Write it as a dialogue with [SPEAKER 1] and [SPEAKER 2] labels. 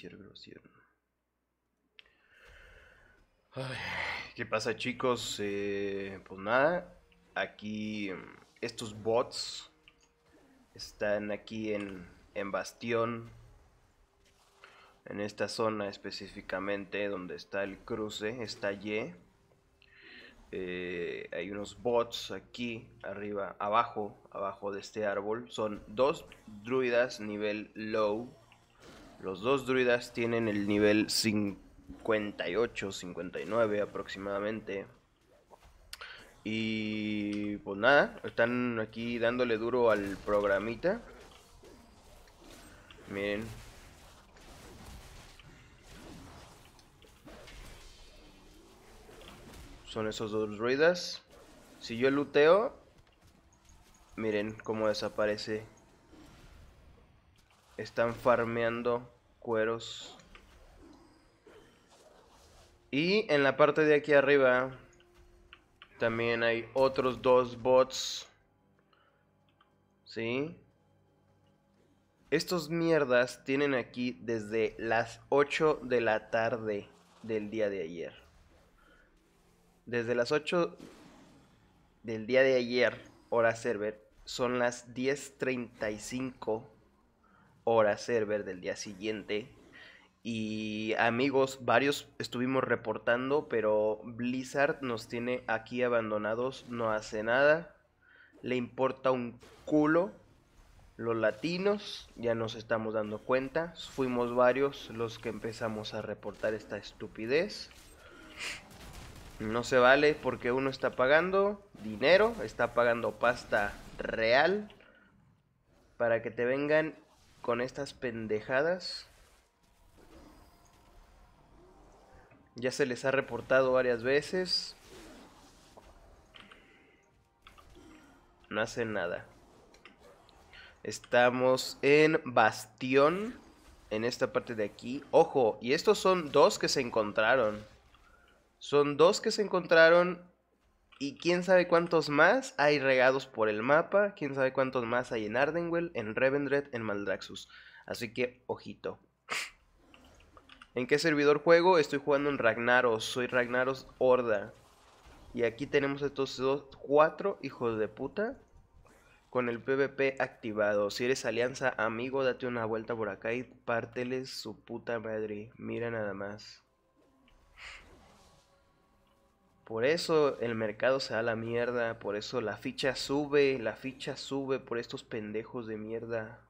[SPEAKER 1] Grabación. Ay, ¿qué pasa, chicos? Pues nada, aquí estos bots están aquí en Bastión, en esta zona específicamente donde está el cruce, está Y. Hay unos bots aquí arriba, abajo de este árbol. Son dos druidas nivel low. Los dos druidas tienen el nivel 58, 59 aproximadamente. Y pues nada, están aquí dándole duro al programita. Miren. Son esos dos druidas. Si yo luteo, miren cómo desaparece. Están farmeando cueros. Y en la parte de aquí arriba también hay otros dos bots. ¿Sí? Estos mierdas tienen aquí desde las 8 de la tarde del día de ayer. Desde las 8 del día de ayer, hora server, son las 10:35 hora server del día siguiente. Y amigos, varios estuvimos reportando, pero Blizzard nos tiene aquí abandonados, no hace nada, le importa un culo. Los latinos, ya nos estamos dando cuenta, fuimos varios los que empezamos a reportar esta estupidez. No se vale porque uno está pagando dinero, está pagando pasta real para que te vengan con estas pendejadas. Ya se les ha reportado varias veces. No hacen nada. Estamos en Bastión, en esta parte de aquí. Ojo, y estos son dos que se encontraron. Son dos que se encontraron y quién sabe cuántos más hay regados por el mapa. Quién sabe cuántos más hay en Ardenwell, en Revendred, en Maldraxxus. Así que, ojito. ¿En qué servidor juego? Estoy jugando en Ragnaros. Soy Ragnaros Horda. Y aquí tenemos estos cuatro hijos de puta con el PvP activado. Si eres alianza amigo, date una vuelta por acá y párteles su puta madre. Mira nada más. Por eso el mercado se da la mierda. Por eso la ficha sube por estos pendejos de mierda.